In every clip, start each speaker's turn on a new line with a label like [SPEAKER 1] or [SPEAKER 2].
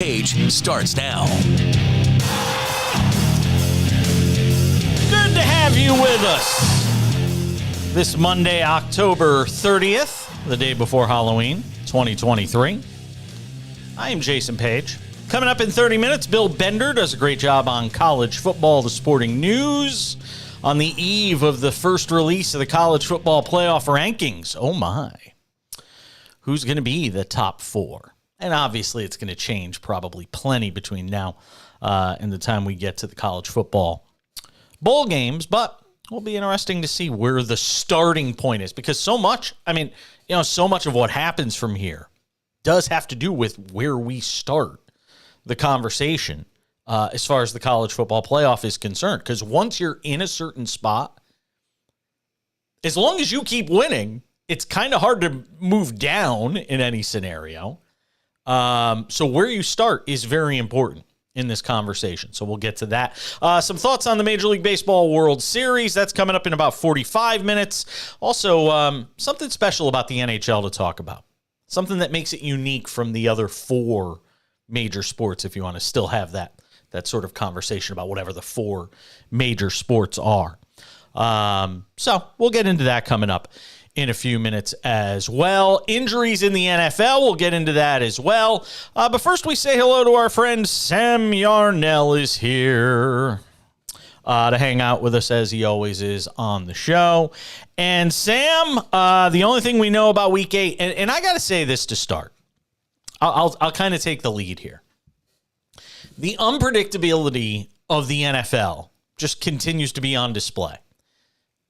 [SPEAKER 1] Page starts now.
[SPEAKER 2] Good to have you with us this Monday, October 30th, the day before Halloween, 2023. I am Jason Page. Coming up in 30 minutes, Bill Bender does a great job on college football, the sporting news, on the eve of the first release of the college football playoff rankings. Oh my. Who's going to be the top four? And obviously it's going to change probably plenty between now and the time we get to the college football bowl games, but it'll be interesting to see where the starting point is, because so much of what happens from here does have to do with where we start the conversation as far as the college football playoff is concerned. Because once you're in a certain spot, as long as you keep winning, it's kind of hard to move down in any scenario. So where you start is very important in this conversation. So we'll get to that. Some thoughts on the Major League Baseball World Series. That's coming up in about 45 minutes. Also, something special about the NHL to talk about. Something that makes it unique from the other four major sports, if you want to still have that sort of conversation about whatever the four major sports are. So we'll get into that coming up in a few minutes as well. Injuries in the NFL, we'll get into that as well. But first we say hello to our friend Sam Yarnell is here to hang out with us as he always is on the show. And Sam, the only thing we know about week 8, and I got to say this to start. I'll kind of take the lead here. The unpredictability of the NFL just continues to be on display.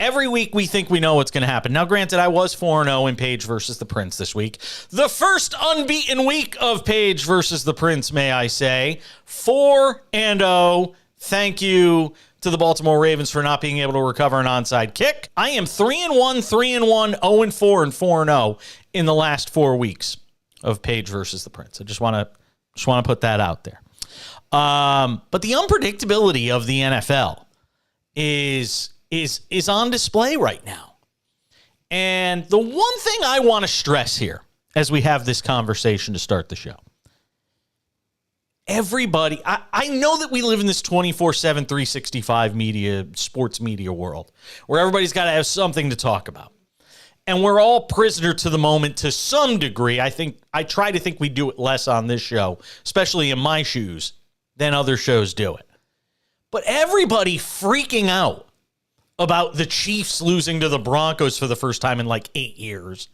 [SPEAKER 2] Every week we think we know what's going to happen. Now, granted, I was 4-0 in Page versus the Prince this week. The first unbeaten week of Page versus the Prince, may I say. 4-0. Thank you to the Baltimore Ravens for not being able to recover an onside kick. I am 3-1, 3-1, 0-4, and 4-0 in the last 4 weeks of Page versus the Prince. I just want to put that out there. But the unpredictability of the NFL is on display right now. And the one thing I want to stress here as we have this conversation to start the show, everybody, I know that we live in this 24/7, 365 sports media world where everybody's got to have something to talk about. And we're all prisoner to the moment to some degree. I try to think we do it less on this show, especially in my shoes, than other shows do it. But everybody freaking out about the Chiefs losing to the Broncos for the first time in like 8 years,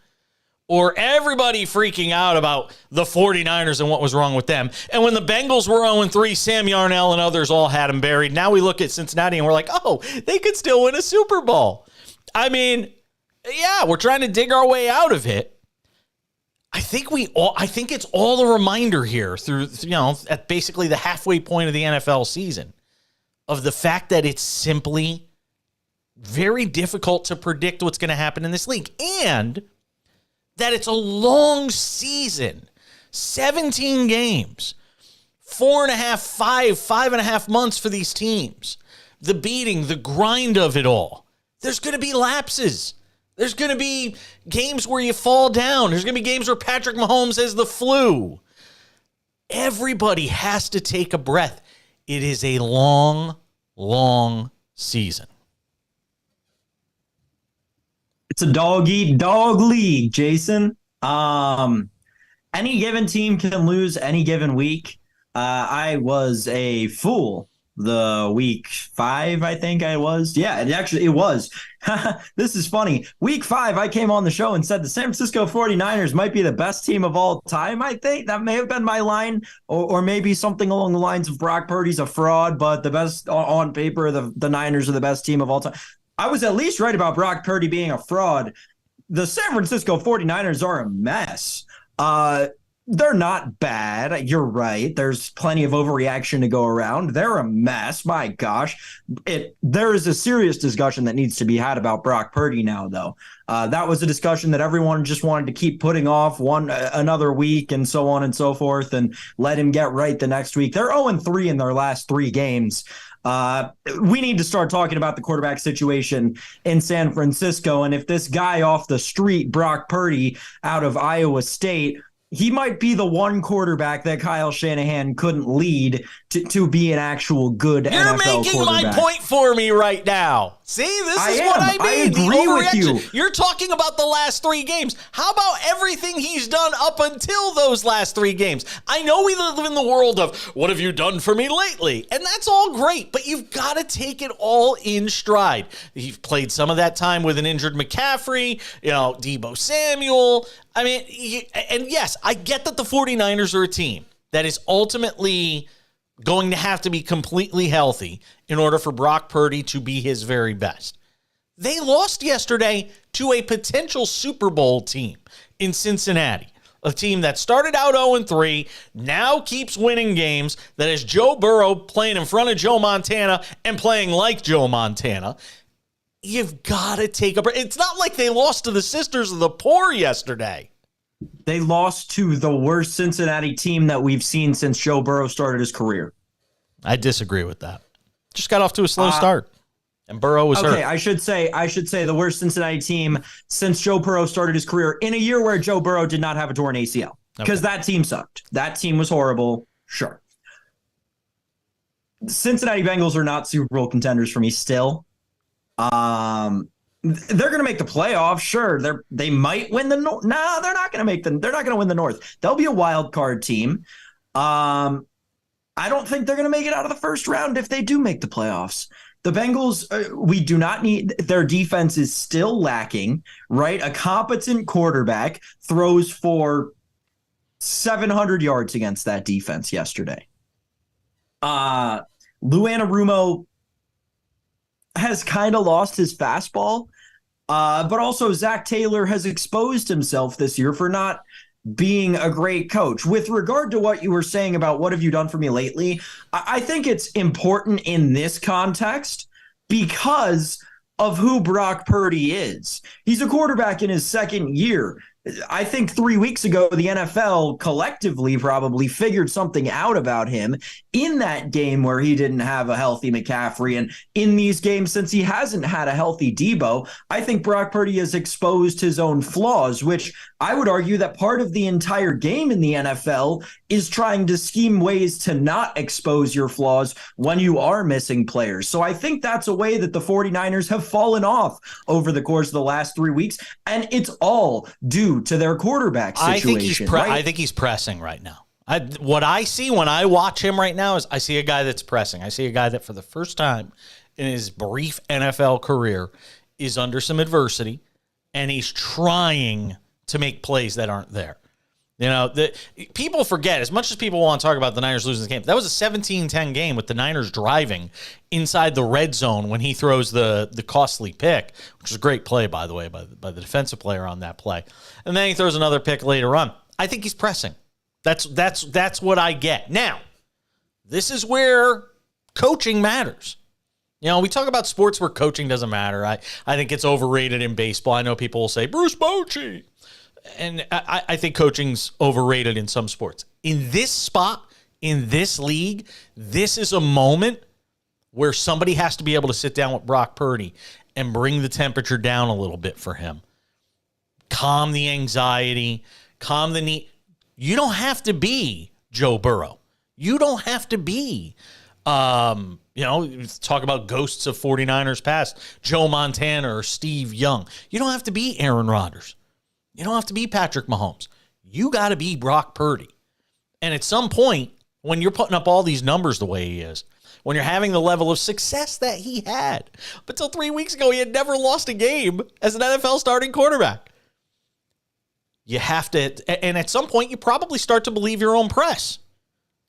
[SPEAKER 2] or everybody freaking out about the 49ers and what was wrong with them. And when the Bengals were 0-3, Sam Yarnell and others all had them buried. Now we look at Cincinnati and we're like, oh, they could still win a Super Bowl. I mean, yeah, we're trying to dig our way out of it. I think it's all a reminder here through, at basically the halfway point of the NFL season of the fact that it's simply very difficult to predict what's going to happen in this league, and that it's a long season, 17 games, 5.5 months for these teams, the beating, the grind of it all. There's going to be lapses. There's going to be games where you fall down. There's going to be games where Patrick Mahomes has the flu. Everybody has to take a breath. It is a long, long season.
[SPEAKER 3] It's a dog-eat-dog league, Jason. Any given team can lose any given week. I was a fool the week 5, I think I was. Yeah, it was. This is funny. Week 5, I came on the show and said the San Francisco 49ers might be the best team of all time, I think. That may have been my line, or maybe something along the lines of Brock Purdy's a fraud, but the best on paper, the Niners are the best team of all time. I was at least right about Brock Purdy being a fraud. The San Francisco 49ers are a mess. They're not bad. You're right. There's plenty of overreaction to go around. They're a mess. My gosh. There is a serious discussion that needs to be had about Brock Purdy now, though. That was a discussion that everyone just wanted to keep putting off another week and so on and so forth and let him get right the next week. They're 0-3 in their last 3 games. We need to start talking about the quarterback situation in San Francisco. And if this guy off the street, Brock Purdy out of Iowa State, he might be the one quarterback that Kyle Shanahan couldn't lead to be an actual good NFL quarterback.
[SPEAKER 2] You're making my point for me right now. See, this is what I mean.
[SPEAKER 3] I agree with you.
[SPEAKER 2] You're talking about the last 3 games. How about everything he's done up until those last 3 games? I know we live in the world of, what have you done for me lately? And that's all great, but you've got to take it all in stride. You've played some of that time with an injured McCaffrey, Deebo Samuel. I mean, and yes, I get that the 49ers are a team that is ultimately going to have to be completely healthy in order for Brock Purdy to be his very best. They lost yesterday to a potential Super Bowl team in Cincinnati, a team that started out 0-3, now keeps winning games, that is Joe Burrow playing in front of Joe Montana and playing like Joe Montana. You've got to take a break. It's not like they lost to the Sisters of the Poor yesterday.
[SPEAKER 3] They lost to the worst Cincinnati team that we've seen since Joe Burrow started his career.
[SPEAKER 2] I disagree with that. Just got off to a slow start, and Burrow was hurt.
[SPEAKER 3] Okay, I should say the worst Cincinnati team since Joe Burrow started his career in a year where Joe Burrow did not have a torn ACL, because that team sucked. That team was horrible. Sure. The Cincinnati Bengals are not Super Bowl contenders for me still. They're going to make the playoffs. Sure. They might win the North. No, they're not going to make them. They're not going to win the North. They'll be a wild card team. I don't think they're going to make it out of the first round if they do make the playoffs. The Bengals, we do not need, their defense is still lacking, right? A competent quarterback throws for 700 yards against that defense yesterday. Lou Anarumo has kind of lost his fastball, but also Zach Taylor has exposed himself this year for not being a great coach. With regard to what you were saying about what have you done for me lately, I think it's important in this context because of who Brock Purdy is. He's a quarterback in his second year. I think 3 weeks ago, the NFL collectively probably figured something out about him in that game where he didn't have a healthy McCaffrey. And in these games, since he hasn't had a healthy Deebo, I think Brock Purdy has exposed his own flaws, which I would argue that part of the entire game in the NFL is trying to scheme ways to not expose your flaws when you are missing players. So I think that's a way that the 49ers have fallen off over the course of the last 3 weeks. And it's all due to their quarterback situation.
[SPEAKER 2] I think he's pressing right now. What I see when I watch him right now is I see a guy that's pressing. I see a guy that for the first time in his brief NFL career is under some adversity, and he's trying to make plays that aren't there. People forget, as much as people want to talk about the Niners losing the game, that was a 17-10 game with the Niners driving inside the red zone when he throws the costly pick, which is a great play, by the way, by the defensive player on that play. And then he throws another pick later on. I think he's pressing. That's what I get. Now, this is where coaching matters. We talk about sports where coaching doesn't matter. I think it's overrated in baseball. I know people will say, Bruce Bochy. And I think coaching's overrated in some sports. In this spot, in this league, this is a moment where somebody has to be able to sit down with Brock Purdy and bring the temperature down a little bit for him. Calm the anxiety, calm the need. You don't have to be Joe Burrow. You don't have to be, talk about ghosts of 49ers past, Joe Montana or Steve Young. You don't have to be Aaron Rodgers. You don't have to be Patrick Mahomes. You got to be Brock Purdy. And at some point, when you're putting up all these numbers the way he is, when you're having the level of success that he had, but until 3 weeks ago, he had never lost a game as an NFL starting quarterback. You have to, and at some point, you probably start to believe your own press.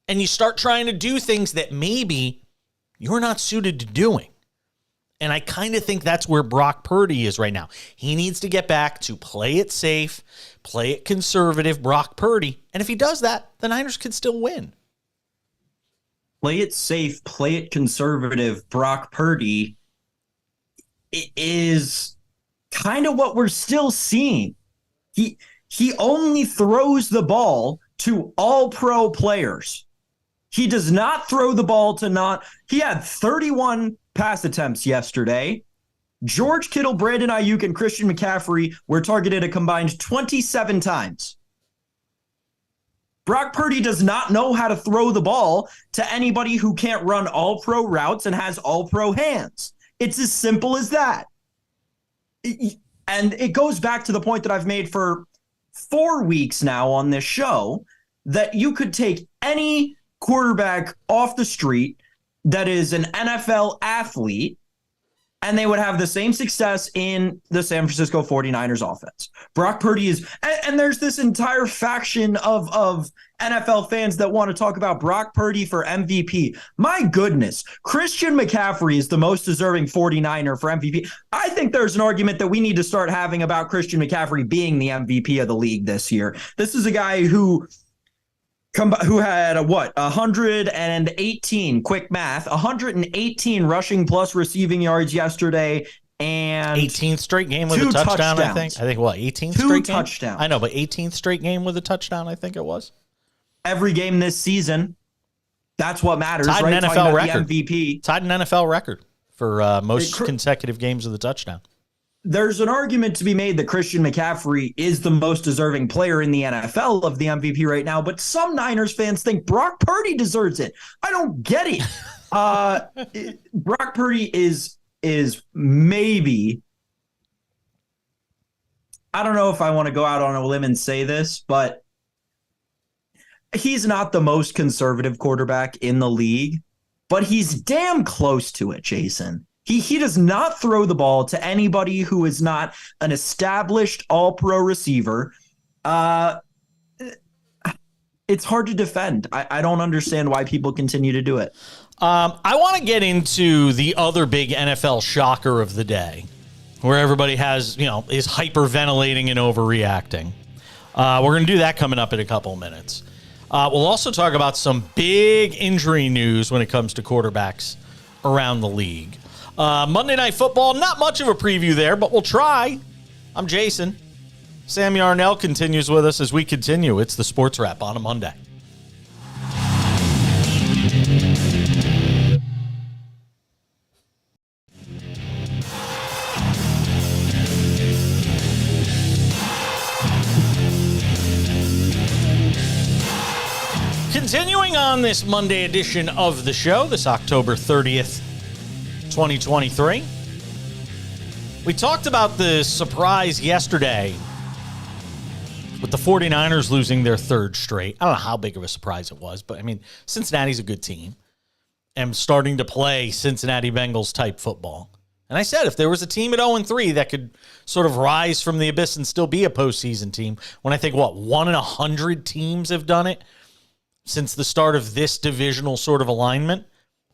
[SPEAKER 2] And you start trying to do things that maybe you're not suited to doing. And I kind of think that's where Brock Purdy is right now. He needs to get back to play it safe, play it conservative, Brock Purdy. And if he does that, the Niners could still win.
[SPEAKER 3] Play it safe, play it conservative, Brock Purdy is kind of what we're still seeing. He only throws the ball to all-pro players. He does not throw the ball to he had 31 pass attempts yesterday. George Kittle, Brandon Ayuk, and Christian McCaffrey were targeted a combined 27 times. Brock Purdy does not know how to throw the ball to anybody who can't run all-pro routes and has all-pro hands. It's as simple as that. And it goes back to the point that I've made for 4 weeks now on this show, that you could take any quarterback off the street that is an NFL athlete, and they would have the same success in the San Francisco 49ers offense. Brock Purdy is, and there's this entire faction of NFL fans that want to talk about Brock Purdy for MVP. My goodness, Christian McCaffrey is the most deserving 49er for MVP. I think there's an argument that we need to start having about Christian McCaffrey being the MVP of the league this year. This is a guy who had 118, quick math, 118 rushing plus receiving yards yesterday, and
[SPEAKER 2] 18th straight game with a touchdown, I think. 18th straight game?
[SPEAKER 3] Touchdowns.
[SPEAKER 2] I know, but 18th straight game with a touchdown, I think it was.
[SPEAKER 3] Every game this season. That's what matters,
[SPEAKER 2] Tied
[SPEAKER 3] right?
[SPEAKER 2] an NFL record.
[SPEAKER 3] The MVP.
[SPEAKER 2] Tied an NFL record for most consecutive games with a touchdown.
[SPEAKER 3] There's an argument to be made that Christian McCaffrey is the most deserving player in the NFL of the MVP right now, but some Niners fans think Brock Purdy deserves it. I don't get it. Brock Purdy is maybe, I don't know if I want to go out on a limb and say this, but he's not the most conservative quarterback in the league, but he's damn close to it, Jason. He does not throw the ball to anybody who is not an established all-pro receiver. It's hard to defend. I don't understand why people continue to do it.
[SPEAKER 2] I want to get into the other big NFL shocker of the day, where everybody is hyperventilating and overreacting. We're going to do that coming up in a couple of minutes. We'll also talk about some big injury news when it comes to quarterbacks around the league. Monday Night Football, not much of a preview there, but we'll try. I'm Jason. Sam Yarnell continues with us as we continue. It's the Sports Wrap on a Monday. Continuing on this Monday edition of the show, this October 30th, 2023. We talked about the surprise yesterday with the 49ers losing their third straight. I don't know how big of a surprise it was, but I mean, Cincinnati's a good team and starting to play Cincinnati Bengals type football. And I said if there was a team at 0-3 that could sort of rise from the abyss and still be a postseason team, when I think, 1 in 100 teams have done it since the start of this divisional sort of alignment,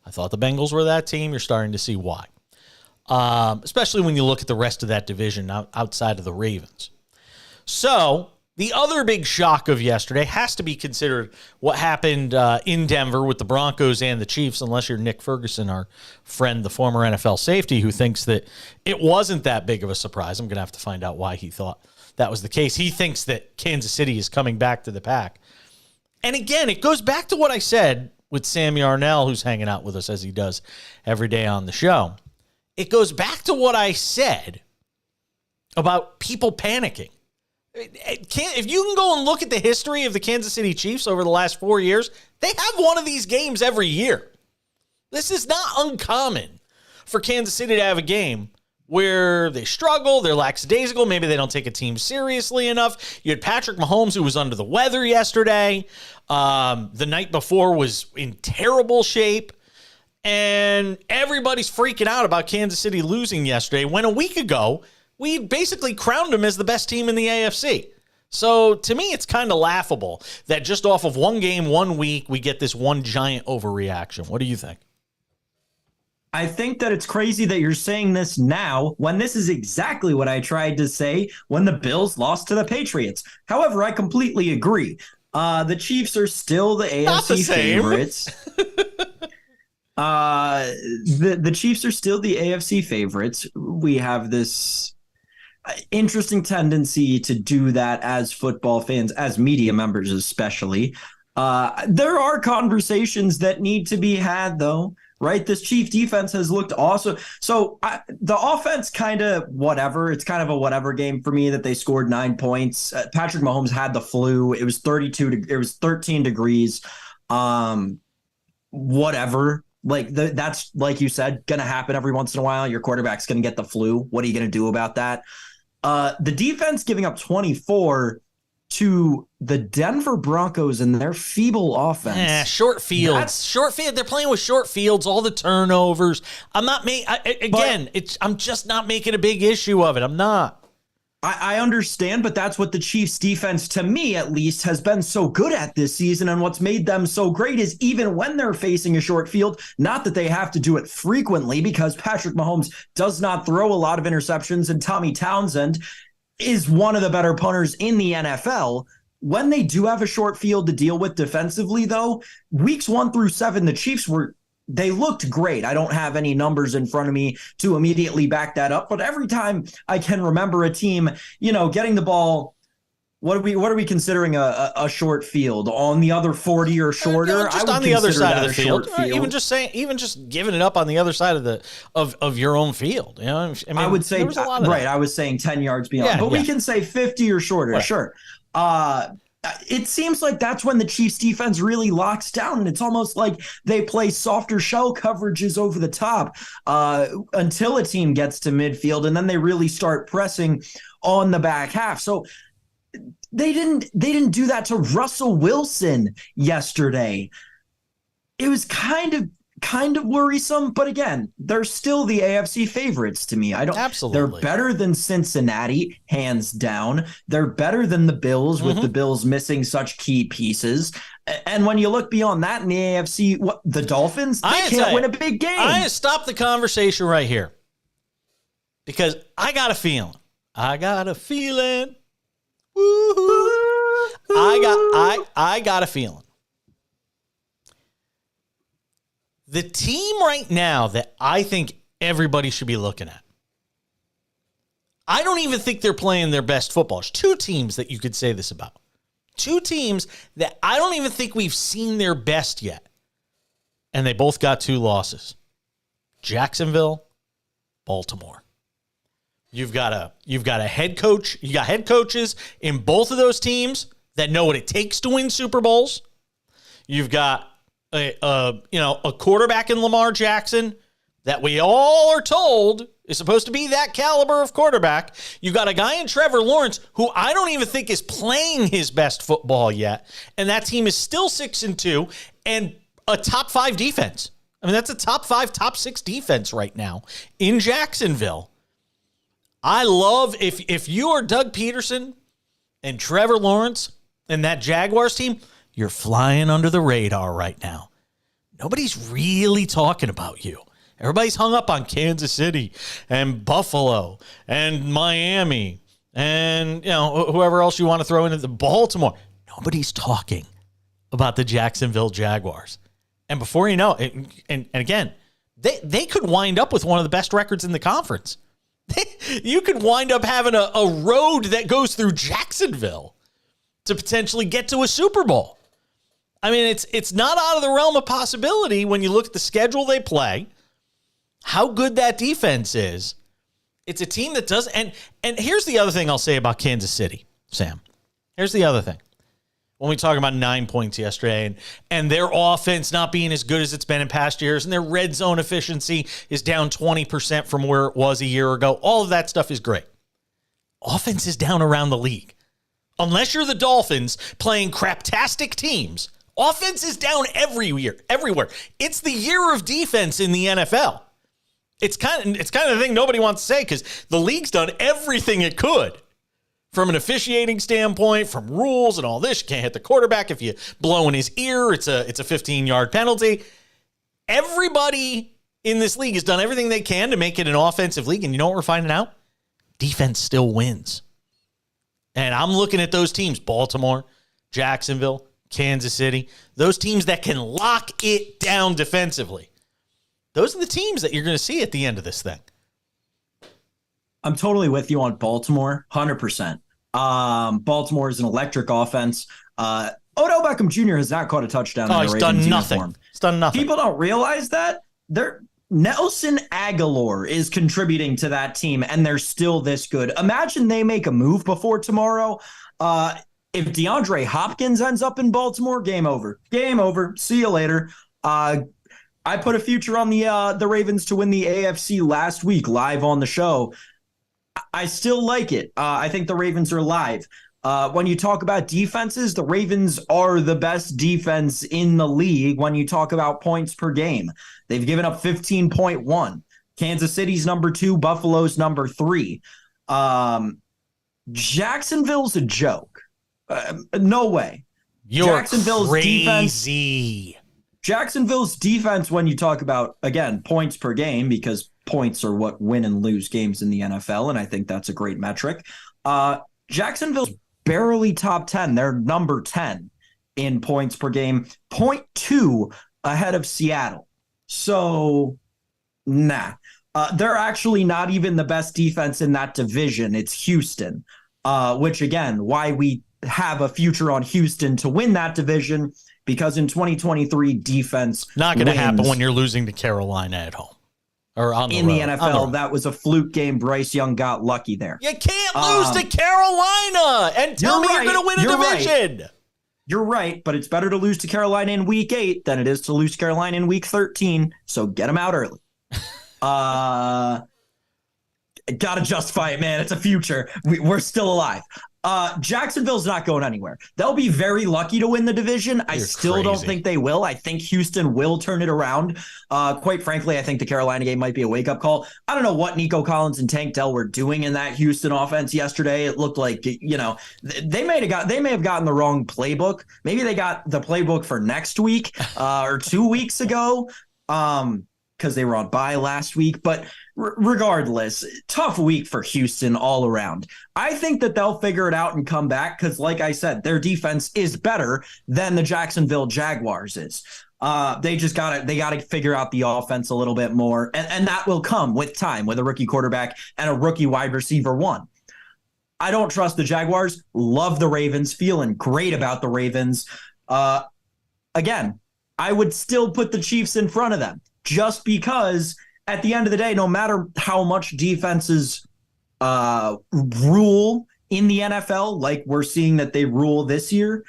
[SPEAKER 2] I thought the Bengals were that team. You're starting to see why. Especially when you look at the rest of that division outside of the Ravens. So, the other big shock of yesterday has to be considered what happened in Denver with the Broncos and the Chiefs, unless you're Nick Ferguson, our friend, the former NFL safety, who thinks that it wasn't that big of a surprise. I'm going to have to find out why he thought that was the case. He thinks that Kansas City is coming back to the pack. And again, it goes back to what I said with Sam Yarnell, who's hanging out with us as he does every day on the show. It goes back to what I said about people panicking. If you can go and look at the history of the Kansas City Chiefs over the last 4 years, they have one of these games every year. This is not uncommon for Kansas City to have a game where they struggle, they're lackadaisical, maybe they don't take a team seriously enough. You had Patrick Mahomes, who was under the weather yesterday. The night before was in terrible shape. And everybody's freaking out about Kansas City losing yesterday, when a week ago, we basically crowned them as the best team in the AFC. So to me, it's kind of laughable that just off of one game, 1 week, we get this one giant overreaction. What do you think?
[SPEAKER 3] I think that it's crazy that you're saying this now when this is exactly what I tried to say when the Bills lost to the Patriots. However, I completely agree. The Chiefs are still the AFC favorites. The Chiefs are still the AFC favorites. We have this interesting tendency to do that as football fans, as media members especially. There are conversations that need to be had, though, right? This Chief defense has looked awesome. So the offense kind of whatever. It's kind of a whatever game for me that they scored 9 points. Patrick Mahomes had the flu. It was 13 degrees. Whatever. Like that's like you said, gonna happen every once in a while. Your quarterback's gonna get the flu. What are you gonna do about that? The defense giving up 24 to the Denver Broncos and their feeble offense.
[SPEAKER 2] Short fields. Short field. They're playing with short fields, all the turnovers. I'm just not making a big issue of it. I'm not.
[SPEAKER 3] I understand, but that's what the Chiefs defense, to me at least, has been so good at this season. And what's made them so great is even when they're facing a short field, not that they have to do it frequently because Patrick Mahomes does not throw a lot of interceptions and Tommy Townsend is one of the better punters in the NFL. When they do have a short field to deal with defensively, though, weeks 1 through 7, the Chiefs they looked great. I don't have any numbers in front of me to immediately back that up, but every time I can remember a team, getting the ball, what are we considering a short field on the other 40 or shorter?
[SPEAKER 2] Just on the other side of the field. Even just giving it up on the other side of your own field.
[SPEAKER 3] I would say right. I was saying 10 yards beyond, we can say 50 or shorter. Right. Sure. It seems like that's when the Chiefs defense really locks down, and it's almost like they play softer shell coverages over the top until a team gets to midfield, and then they really start pressing on the back half. So they didn't do that to Russell Wilson yesterday. It was kind of worrisome, but again, they're still the AFC favorites to me.
[SPEAKER 2] Absolutely.
[SPEAKER 3] They're better than Cincinnati, hands down. They're better than the Bills, with the Bills missing such key pieces. And when you look beyond that in the AFC, the Dolphins, they can't win a big game.
[SPEAKER 2] I stop the conversation right here because I got a feeling. Woo-hoo. I got a feeling. The team right now that I think everybody should be looking at, I don't even think they're playing their best football. There's 2 teams that you could say this about. 2 teams that I don't even think we've seen their best yet. And they both got 2 losses. Jacksonville, Baltimore. You've got a head coach. You got head coaches in both of those teams that know what it takes to win Super Bowls. You've got a quarterback in Lamar Jackson that we all are told is supposed to be that caliber of quarterback. You got a guy in Trevor Lawrence who I don't even think is playing his best football yet, and that team is still 6-2 and a top 5 defense. I mean, that's a top 5, top 6 defense right now in Jacksonville. I love if you are Doug Peterson and Trevor Lawrence and that Jaguars team, you're flying under the radar right now. Nobody's really talking about you. Everybody's hung up on Kansas City and Buffalo and Miami and whoever else you want to throw into the Baltimore. Nobody's talking about the Jacksonville Jaguars. And before you know it, and again, they could wind up with one of the best records in the conference. You could wind up having a road that goes through Jacksonville to potentially get to a Super Bowl. I mean, it's not out of the realm of possibility when you look at the schedule they play, how good that defense is. It's a team that does, and here's the other thing I'll say about Kansas City, Sam. Here's the other thing. When we talk about 9 points yesterday and their offense not being as good as it's been in past years and their red zone efficiency is down 20% from where it was a year ago, all of that stuff is great. Offense is down around the league. Unless you're the Dolphins playing craptastic teams, offense is down everywhere. It's the year of defense in the NFL. It's kind of the thing nobody wants to say because the league's done everything it could from an officiating standpoint, from rules and all this. You can't hit the quarterback if you blow in his ear. It's a 15-yard penalty. Everybody in this league has done everything they can to make it an offensive league, and you know what we're finding out? Defense still wins. And I'm looking at those teams, Baltimore, Jacksonville, Kansas City, those teams that can lock it down defensively. Those are the teams that you're going to see at the end of this thing.
[SPEAKER 3] I'm totally with you on Baltimore, 100%. Baltimore is an electric offense. Odell Beckham Jr. has not caught a touchdown in the
[SPEAKER 2] he's
[SPEAKER 3] Ravens
[SPEAKER 2] done nothing.
[SPEAKER 3] uniform.
[SPEAKER 2] He's done nothing.
[SPEAKER 3] People don't realize that. Nelson Aguilar is contributing to that team, and they're still this good. Imagine they make a move before tomorrow. If DeAndre Hopkins ends up in Baltimore, game over. Game over. See you later. I put a future on the Ravens to win the AFC last week live on the show. I still like it. I think the Ravens are live. When you talk about defenses, the Ravens are the best defense in the league when you talk about points per game. They've given up 15.1. Kansas City's number 2, Buffalo's number 3. Jacksonville's a joke. No way.
[SPEAKER 2] You're crazy.
[SPEAKER 3] Jacksonville's defense, when you talk about, again, points per game, because points are what win and lose games in the NFL, and I think that's a great metric. Jacksonville's barely top 10. They're number 10 in points per game, 0.2 ahead of Seattle. So, nah. They're actually not even the best defense in that division. It's Houston, which, again, why we have a future on Houston to win that division, because in 2023, defense
[SPEAKER 2] not going to happen when you're losing to Carolina at home. Or on the
[SPEAKER 3] in
[SPEAKER 2] road.
[SPEAKER 3] the NFL, that was a fluke game. Bryce Young got lucky there.
[SPEAKER 2] You can't lose to Carolina and tell me you're going to win a division.
[SPEAKER 3] Right. You're right, but it's better to lose to Carolina in week 8 than it is to lose to Carolina in week 13. So get them out early. Gotta justify it, man. It's a future. We're still alive. Jacksonville's not going anywhere. They'll be very lucky to win the division. I still don't think they will. I think Houston will turn it around. Quite frankly, I think the Carolina game might be a wake-up call. I don't know what Nico Collins and Tank Dell were doing in that Houston offense yesterday. It looked like, they may have gotten the wrong playbook. Maybe they got the playbook for next week or 2 weeks ago. Because they were on bye last week. But regardless, tough week for Houston all around. I think that they'll figure it out and come back because, like I said, their defense is better than the Jacksonville Jaguars is. They got to figure out the offense a little bit more, and that will come with time, with a rookie quarterback and a rookie wide receiver 1. I don't trust the Jaguars. Love the Ravens. Feeling great about the Ravens. Again, I would still put the Chiefs in front of them. Just because at the end of the day, no matter how much defenses rule in the NFL, like we're seeing that they rule this year,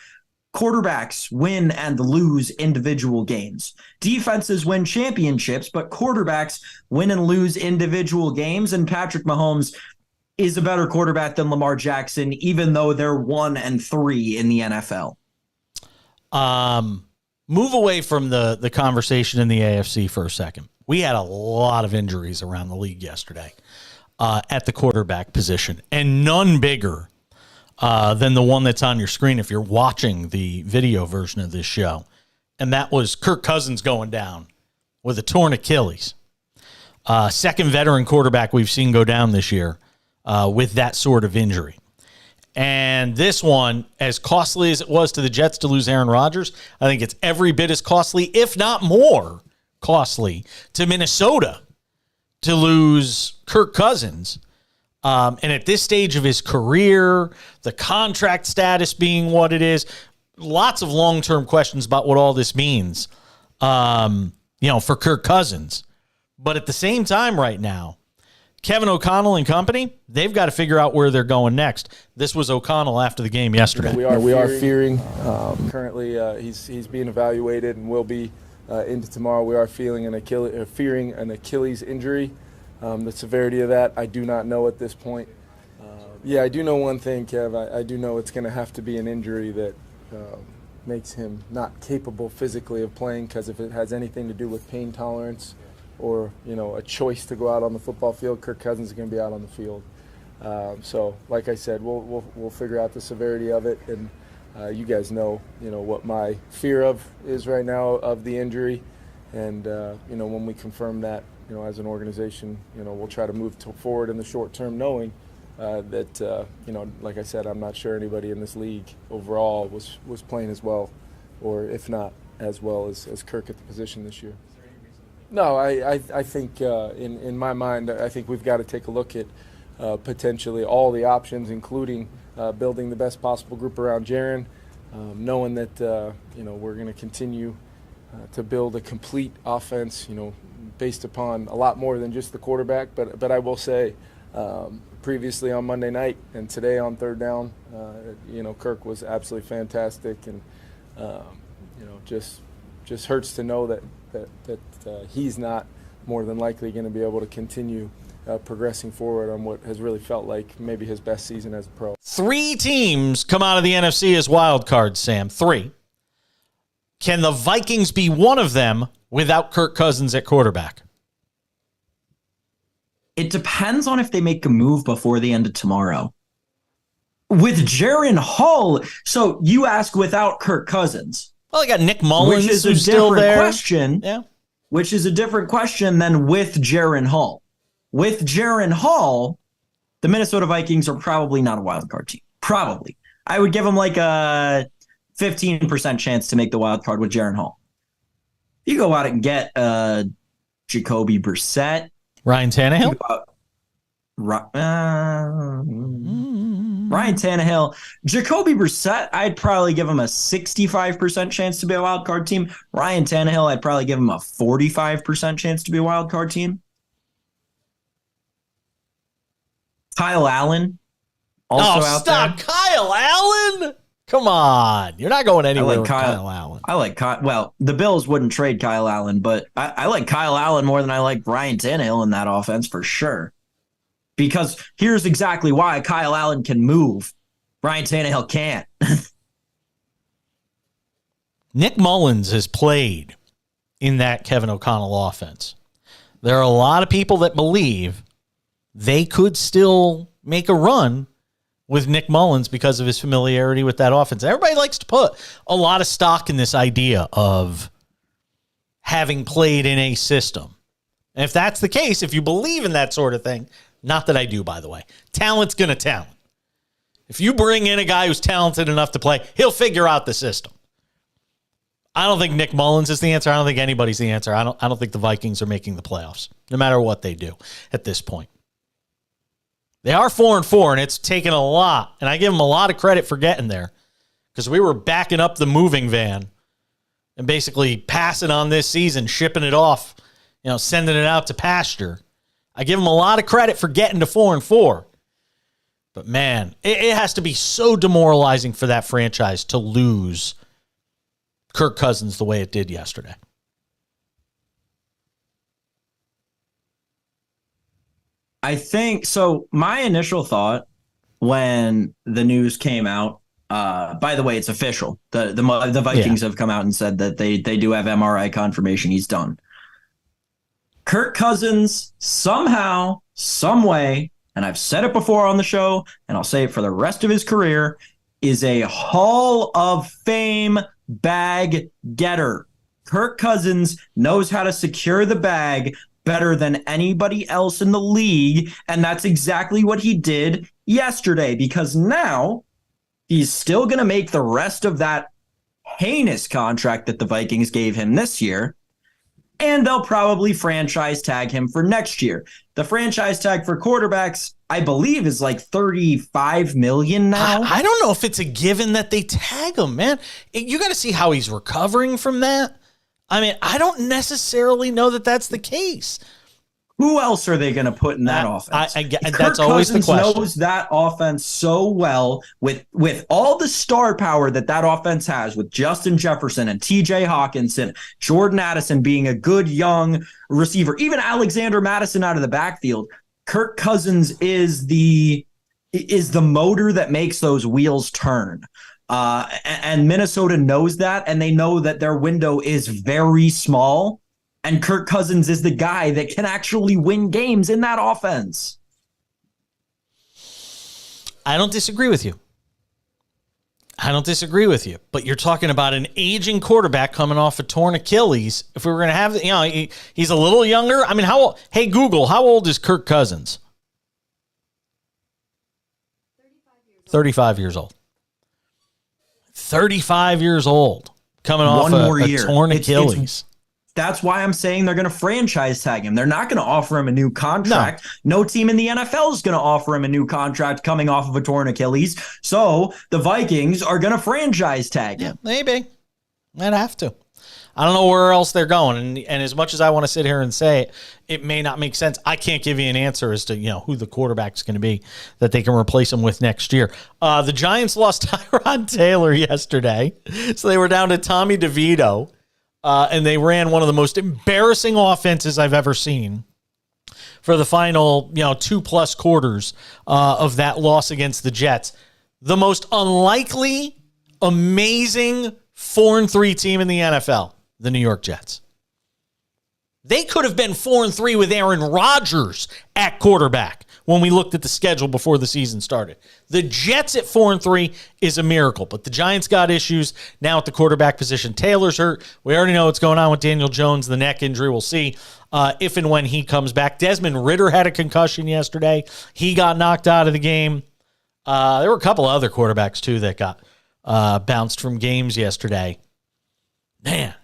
[SPEAKER 3] quarterbacks win and lose individual games. Defenses win championships, but quarterbacks win and lose individual games. And Patrick Mahomes is a better quarterback than Lamar Jackson, even though they're 1 and 3 in the NFL.
[SPEAKER 2] Move away from the conversation in the AFC for a second. We had a lot of injuries around the league yesterday at the quarterback position, and none bigger than the one that's on your screen if you're watching the video version of this show. And that was Kirk Cousins going down with a torn Achilles. Second veteran quarterback we've seen go down this year with that sort of injury. And this one, as costly as it was to the Jets to lose Aaron Rodgers, I think it's every bit as costly, if not more costly, to Minnesota to lose Kirk Cousins. And at this stage of his career, the contract status being what it is, lots of long-term questions about what all this means, for Kirk Cousins. But at the same time right now, Kevin O'Connell and company, they've got to figure out where they're going next. This was O'Connell after the game yesterday.
[SPEAKER 1] We are fearing. Currently, he's being evaluated and will be into tomorrow. We are fearing an Achilles injury. The severity of that, I do not know at this point. I do know one thing, Kev. I do know it's going to have to be an injury that makes him not capable physically of playing, because if it has anything to do with pain tolerance or a choice to go out on the football field, Kirk Cousins is going to be out on the field. So, like I said, we'll figure out the severity of it, and you guys know what my fear of is right now of the injury, and when we confirm that, as an organization, we'll try to move forward in the short term, knowing that like I said, I'm not sure anybody in this league overall was playing as well, or if not as well as Kirk at the position this year. No, I think in my mind, I think we've got to take a look at potentially all the options, including building the best possible group around Jaron, knowing that we're going to continue to build a complete offense, based upon a lot more than just the quarterback. But I will say, previously on Monday night and today on third down, Kirk was absolutely fantastic, and just hurts to know that he's not more than likely going to be able to continue progressing forward on what has really felt like maybe his best season as a pro.
[SPEAKER 2] 3 teams come out of the NFC as wild cards, Sam. 3. Can the Vikings be one of them without Kirk Cousins at quarterback?
[SPEAKER 3] It depends on if they make a move before the end of tomorrow. With Jaron Hall, so you ask without Kirk Cousins.
[SPEAKER 2] Well, I got Nick Mullins,
[SPEAKER 3] which is a
[SPEAKER 2] who's still
[SPEAKER 3] different
[SPEAKER 2] there.
[SPEAKER 3] Question.
[SPEAKER 2] Yeah.
[SPEAKER 3] Which is a different question than with Jaron Hall. With Jaron Hall, the Minnesota Vikings are probably not a wild card team. Probably. I would give them like a 15% chance to make the wild card with Jaron Hall. You go out and get Jacoby Brissett.
[SPEAKER 2] Ryan Tannehill?
[SPEAKER 3] Ryan Tannehill. Jacoby Brissett, I'd probably give him a 65% chance to be a wild card team. Ryan Tannehill, I'd probably give him a 45% chance to be a wild card team. Kyle Allen. Also out
[SPEAKER 2] stop.
[SPEAKER 3] there.
[SPEAKER 2] Kyle Allen? Come on. You're not going anywhere with Kyle Allen.
[SPEAKER 3] I like Kyle. Well, the Bills wouldn't trade Kyle Allen, but I like Kyle Allen more than I like Ryan Tannehill in that offense for sure. Because here's exactly why Kyle Allen can move. Ryan Tannehill can't.
[SPEAKER 2] Nick Mullins has played in that Kevin O'Connell offense. There are a lot of people that believe they could still make a run with Nick Mullins because of his familiarity with that offense. Everybody likes to put a lot of stock in this idea of having played in a system. And if that's the case, if you believe in that sort of thing, not that I do, by the way, talent's going to talent. If you bring in a guy who's talented enough to play, he'll figure out the system. I don't think Nick Mullins is the answer. I don't think anybody's the answer. I don't think the Vikings are making the playoffs, no matter what they do at this point. They are 4-4, and it's taken a lot, and I give them a lot of credit for getting there because we were backing up the moving van and basically passing on this season, shipping it off, sending it out to pasture. I give them a lot of credit for getting to 4-4. But, man, it has to be so demoralizing for that franchise to lose Kirk Cousins the way it did yesterday.
[SPEAKER 3] I think so. My initial thought when the news came out, by the way, it's official. The Vikings have come out and said that they do have MRI confirmation. He's done. Kirk Cousins somehow, some way, and I've said it before on the show, and I'll say it for the rest of his career, is a Hall of Fame bag getter. Kirk Cousins knows how to secure the bag better than anybody else in the league, and that's exactly what he did yesterday, because now he's still going to make the rest of that heinous contract that the Vikings gave him this year, and they'll probably franchise tag him for next year. The franchise tag for quarterbacks, I believe, is like $35 million now.
[SPEAKER 2] I don't know if it's a given that they tag him, man. You got to see how he's recovering from that. I mean, I don't necessarily know that that's the case.
[SPEAKER 3] Who else are they going to put in that offense?
[SPEAKER 2] That's always the question.
[SPEAKER 3] Knows that offense so well with all the star power that offense has, with Justin Jefferson and TJ Hawkinson, Jordan Addison being a good young receiver, even Alexander Mattison out of the backfield. Kirk Cousins is the motor that makes those wheels turn. And Minnesota knows that, and they know that their window is very small. And Kirk Cousins is the guy that can actually win games in that offense.
[SPEAKER 2] I don't disagree with you. But you're talking about an aging quarterback coming off a torn Achilles. If we were going to have, he's a little younger. I mean, how old? Hey, Google, how old is Kirk Cousins? 35 years old. 35 years old. Coming off a torn Achilles.
[SPEAKER 3] That's why I'm saying they're going to franchise tag him. They're not going to offer him a new contract. No team in the NFL is going to offer him a new contract coming off of a torn Achilles. So the Vikings are going to franchise tag him.
[SPEAKER 2] Maybe. Might have to. I don't know where else they're going. And as much as I want to sit here and say it, it may not make sense. I can't give you an answer as to, who the quarterback's going to be that they can replace him with next year. The Giants lost Tyrod Taylor yesterday. So they were down to Tommy DeVito. And they ran one of the most embarrassing offenses I've ever seen for the final, 2+ quarters of that loss against the Jets. The most unlikely, amazing 4-3 team in the NFL, the New York Jets. They could have been 4-3 with Aaron Rodgers at quarterback when we looked at the schedule before the season started. The Jets at 4-3 is a miracle, but the Giants got issues now at the quarterback position. Taylor's hurt. We already know what's going on with Daniel Jones, the neck injury. We'll see if and when he comes back. Desmond Ridder had a concussion yesterday. He got knocked out of the game. There were a couple of other quarterbacks, too, that got bounced from games yesterday. Man.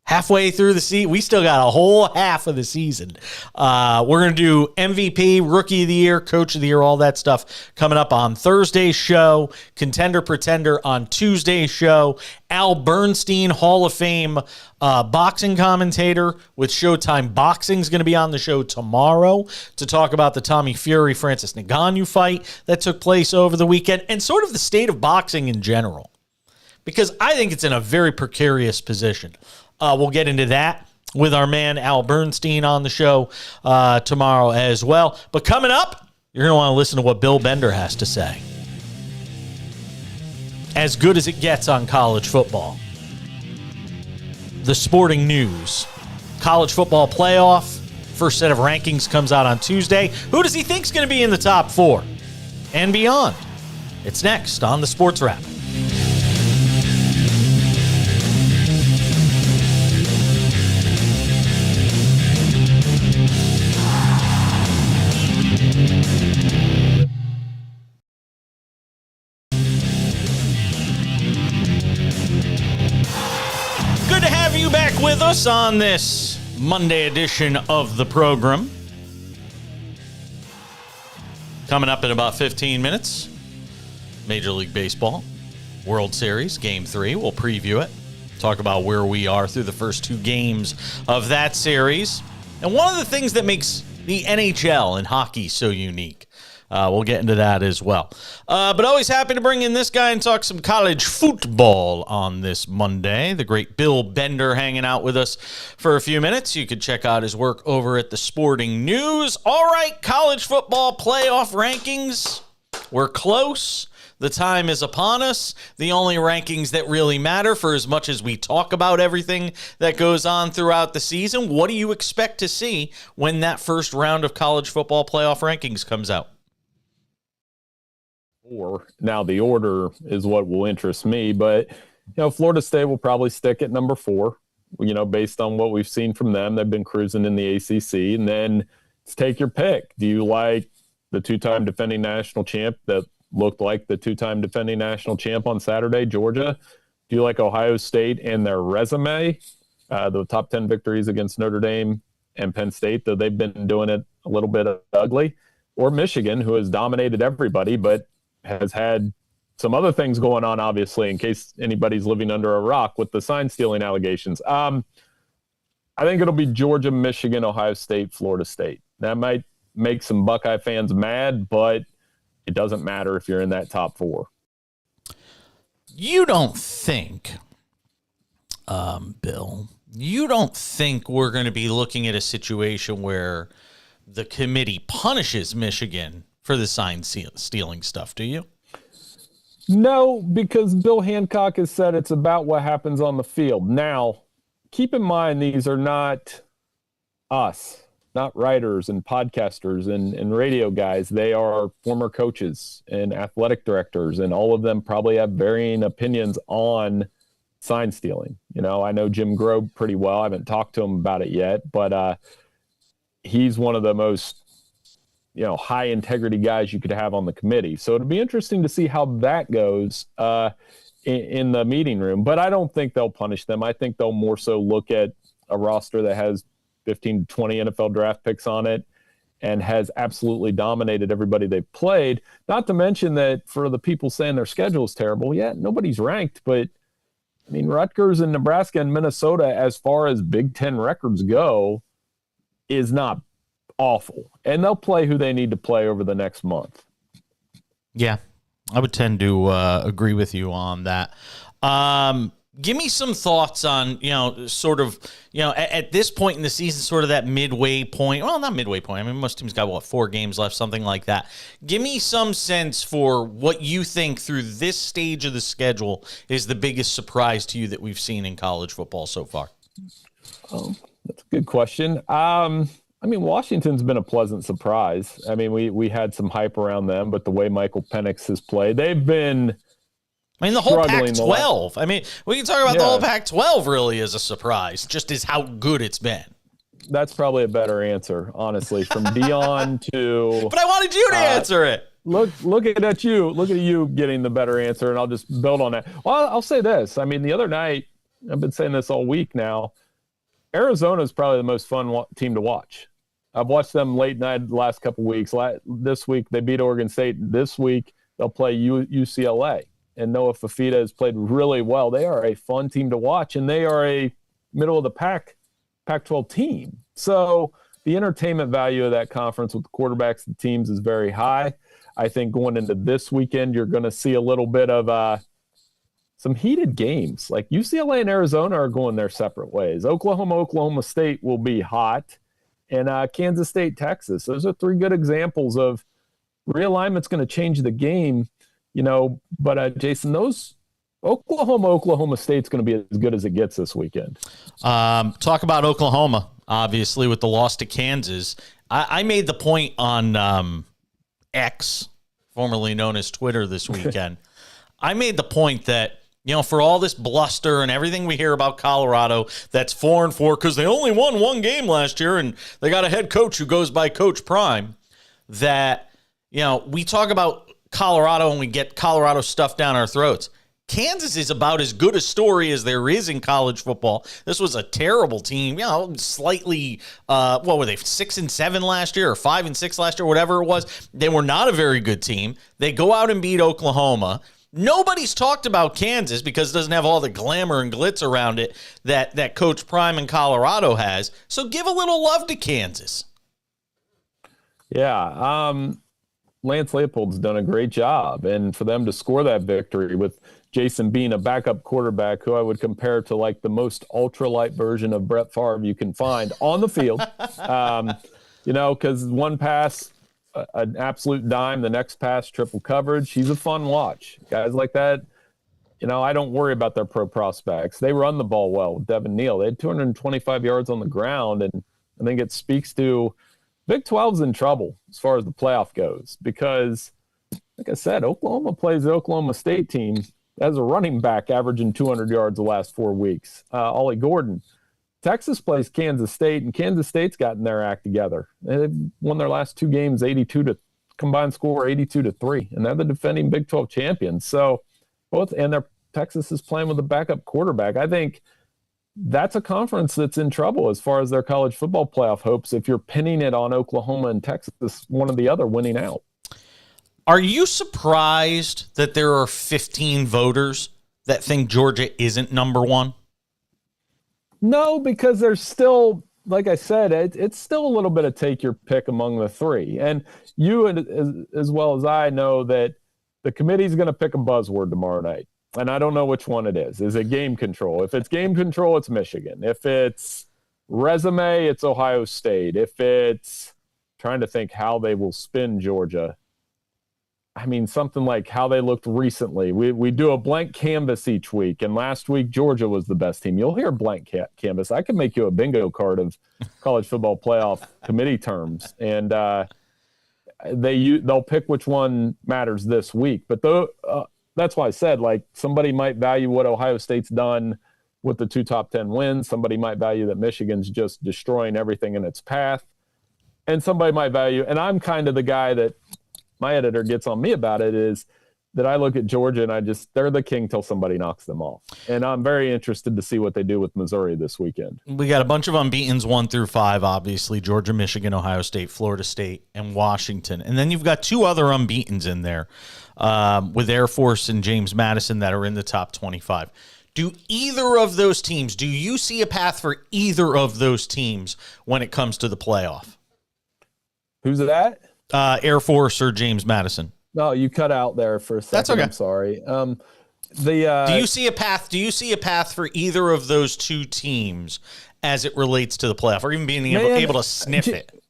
[SPEAKER 2] Halfway through the season, we still got a whole half of the season. We're going to do MVP, Rookie of the Year, Coach of the Year, all that stuff coming up on Thursday's show. Contender Pretender on Tuesday's show. Al Bernstein, Hall of Fame boxing commentator with Showtime Boxing, is going to be on the show tomorrow to talk about the Tommy Fury-Francis Ngannou fight that took place over the weekend and sort of the state of boxing in general, because I think it's in a very precarious position. We'll get into that with our man Al Bernstein on the show tomorrow as well. But coming up, you're going to want to listen to what Bill Bender has to say. As good as it gets on college football. The sporting news. College football playoff. First set of rankings comes out on Tuesday. Who does he think is going to be in the top 4 and beyond? It's next on the Sports Wrap. With us on this Monday edition of the program. Coming up in about 15 minutes, Major League Baseball, World Series, Game 3. We'll preview it, talk about where we are through the first 2 games of that series. And one of the things that makes the NHL and hockey so unique. We'll get into that as well. But always happy to bring in this guy and talk some college football on this Monday. The great Bill Bender hanging out with us for a few minutes. You could check out his work over at the Sporting News. All right, college football playoff rankings. We're close. The time is upon us. The only rankings that really matter, for as much as we talk about everything that goes on throughout the season. What do you expect to see when that first round of college football playoff rankings comes out?
[SPEAKER 4] Now, the order is what will interest me, but Florida State will probably stick at number 4, based on what we've seen from them. They've been cruising in the ACC, and then take your pick. Do you like the 2-time defending national champ that looked like the 2-time defending national champ on Saturday, Georgia? Do you like Ohio State and their resume, the top 10 victories against Notre Dame and Penn State, though they've been doing it a little bit ugly? Or Michigan, who has dominated everybody, but has had some other things going on, obviously, in case anybody's living under a rock with the sign stealing allegations. I think it'll be Georgia, Michigan, Ohio State, Florida State. That might make some Buckeye fans mad, but it doesn't matter if you're in that top 4.
[SPEAKER 2] You don't think, Bill, you don't think we're going to be looking at a situation where the committee punishes Michigan for the sign stealing stuff, do you?
[SPEAKER 4] No, because Bill Hancock has said it's about what happens on the field. Now, keep in mind, these are not us, not writers and podcasters and radio guys. They are former coaches and athletic directors, and all of them probably have varying opinions on sign stealing. I know Jim Grobe pretty well. I haven't talked to him about it yet, but he's one of the most high integrity guys you could have on the committee. So it'll be interesting to see how that goes in the meeting room. But I don't think they'll punish them. I think they'll more so look at, a roster that has 15 to 20 NFL draft picks on it and has absolutely dominated everybody they've played. Not to mention that for the people saying their schedule is terrible, yeah, nobody's ranked, but I mean, Rutgers and Nebraska and Minnesota, as far as Big Ten records go, is not awful. And they'll play who they need to play over the next month.
[SPEAKER 2] Yeah, I would tend to agree with you on that. Give me some thoughts on, sort of, at this point in the season, sort of that midway point. Well, not midway point. I mean, most teams got, 4 games left, something like that. Give me some sense for what you think through this stage of the schedule is the biggest surprise to you that we've seen in college football so far.
[SPEAKER 4] Oh, that's a good question. I mean, Washington's been a pleasant surprise. I mean, we had some hype around them, but the way Michael Penix has played, they've been
[SPEAKER 2] the whole Pac-12. I mean, we can talk about the whole Pac-12 really as a surprise, just as how good it's been.
[SPEAKER 4] That's probably a better answer, honestly, from Dion to...
[SPEAKER 2] But I wanted you to answer it.
[SPEAKER 4] Look at you getting the better answer, and I'll just build on that. Well, I'll say this. I mean, the other night, I've been saying this all week now, Arizona is probably the most fun team to watch. I've watched them late night the last couple weeks. This week, they beat Oregon State. This week, they'll play UCLA. And Noah Fafita has played really well. They are a fun team to watch, and they are a middle-of-the-pack Pac-12 team. So the entertainment value of that conference with the quarterbacks and teams is very high. I think going into this weekend, you're going to see a little bit of some heated games. Like UCLA and Arizona are going their separate ways. Oklahoma State will be hot. And Kansas State, Texas. Those are 3 good examples of realignment's going to change the game, But Jason, those Oklahoma State's going to be as good as it gets this weekend.
[SPEAKER 2] Talk about Oklahoma, obviously, with the loss to Kansas. I made the point on X, formerly known as Twitter, this weekend. I made the point that, for all this bluster and everything we hear about Colorado, that's 4-4 because they only won 1 game last year and they got a head coach who goes by Coach Prime, that, we talk about Colorado and we get Colorado stuff down our throats. Kansas is about as good a story as there is in college football. This was a terrible team, slightly, what were they, 6-7 last year or 5-6 last year, whatever it was. They were not a very good team. They go out and beat Oklahoma. Nobody's talked about Kansas because it doesn't have all the glamour and glitz around it that Coach Prime in Colorado has. So give a little love to Kansas.
[SPEAKER 4] Yeah, Lance Leopold's done a great job. And for them to score that victory with Jason being a backup quarterback who I would compare to like the most ultralight version of Brett Favre you can find on the field, because one pass – an absolute dime, the next pass, triple coverage. He's a fun watch. Guys like that, I don't worry about their pro prospects. They run the ball well with Devin Neal. They had 225 yards on the ground, and I think it speaks to Big 12's in trouble as far as the playoff goes because, like I said, Oklahoma plays the Oklahoma State team as a running back averaging 200 yards the last 4 weeks. Ollie Gordon. Texas plays Kansas State, and Kansas State's gotten their act together. They've won their last 2 games, combined score 82-3, and they're the defending Big 12 champions. So Texas is playing with a backup quarterback. I think that's a conference that's in trouble as far as their college football playoff hopes. If you're pinning it on Oklahoma and Texas, one or the other winning out.
[SPEAKER 2] Are you surprised that there are 15 voters that think Georgia isn't number 1?
[SPEAKER 4] No, because there's still, like I said, it's still a little bit of take your pick among the 3. And you, as well as I, know that the committee's going to pick a buzzword tomorrow night. And I don't know which one it is. Is it game control? If it's game control, it's Michigan. If it's resume, it's Ohio State. If it's trying to think how they will spin Georgia, I mean, something like how they looked recently. We do a blank canvas each week, and last week Georgia was the best team. You'll hear blank canvas. I can make you a bingo card of college football playoff committee terms, and they'll pick which one matters this week. But that's why I said, like, somebody might value what Ohio State's done with the 2 top 10 wins. Somebody might value that Michigan's just destroying everything in its path, and somebody might value. And I'm kind of the guy that my editor gets on me about it is that I look at Georgia and they're the king till somebody knocks them off. And I'm very interested to see what they do with Missouri this weekend.
[SPEAKER 2] We got a bunch of unbeatens 1 through 5, obviously, Georgia, Michigan, Ohio State, Florida State, and Washington. And then you've got 2 other unbeatens in there with Air Force and James Madison that are in the top 25. Do either of those teams, do you see a path for either of those teams when it comes to the playoff?
[SPEAKER 4] Who's that?
[SPEAKER 2] Air Force or James Madison?
[SPEAKER 4] No, you cut out there for a second.
[SPEAKER 2] That's okay.
[SPEAKER 4] I'm sorry.
[SPEAKER 2] Do you see a path? Do you see a path for either of those 2 teams as it relates to the playoff, or even being able to sniff it?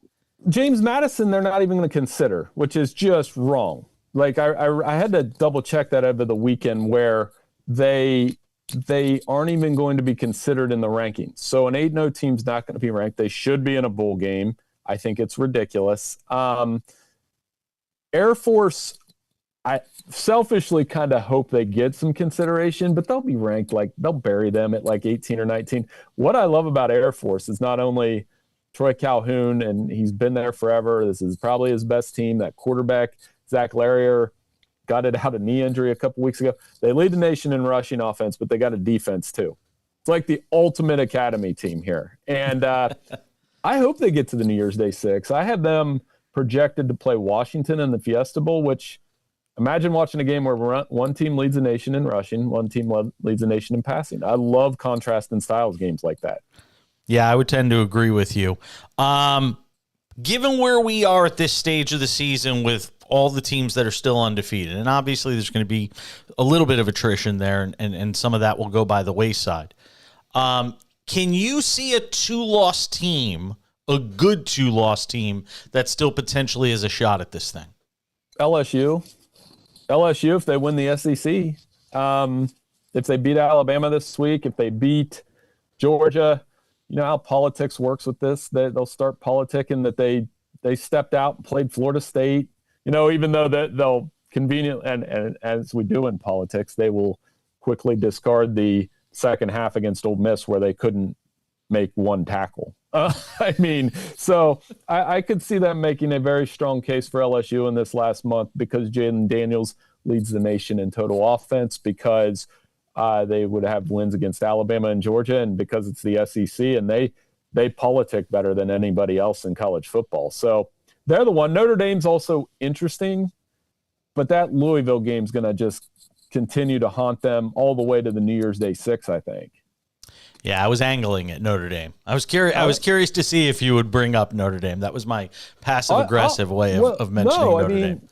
[SPEAKER 4] James Madison, they're not even going to consider, which is just wrong. Like I had to double check that over the weekend, where they aren't even going to be considered in the rankings. So an 8-0 team's not going to be ranked. They should be in a bowl game. I think it's ridiculous. Air Force, I selfishly kind of hope they get some consideration, but they'll be ranked, like they'll bury them at like 18 or 19. What I love about Air Force is not only Troy Calhoun, and he's been there forever. This is probably his best team. That quarterback, Zach Larrier, got it out of knee injury a couple weeks ago. They lead the nation in rushing offense, but they got a defense too. It's like the ultimate academy team here. And I hope they get to the New Year's Day 6. I have them projected to play Washington in the Fiesta Bowl, which imagine watching a game where one team leads the nation in rushing, one team leads the nation in passing. I love contrast and styles games like that.
[SPEAKER 2] Yeah, I would tend to agree with you. Given where we are at this stage of the season with all the teams that are still undefeated, and obviously there's going to be a little bit of attrition there, and some of that will go by the wayside. Can you see a 2-loss team, a good 2-loss team, that still potentially has a shot at this thing?
[SPEAKER 4] LSU, if they win the SEC, if they beat Alabama this week, if they beat Georgia, you know how politics works with this. They'll start politicking that they stepped out and played Florida State. You know, even though that they'll conveniently, and as we do in politics, they will quickly discard the second half against Ole Miss where they couldn't make one tackle. I mean, so I could see them making a very strong case for LSU in this last month because Jaden Daniels leads the nation in total offense, because they would have wins against Alabama and Georgia, and because it's the SEC and they politic better than anybody else in college football. So they're the one. Notre Dame's also interesting, but that Louisville game's going to just continue to haunt them all the way to the New Year's Day 6, I think.
[SPEAKER 2] Yeah, I was angling at Notre Dame. I was curious to see if you would bring up Notre Dame. That was my passive-aggressive way of mentioning Notre Dame.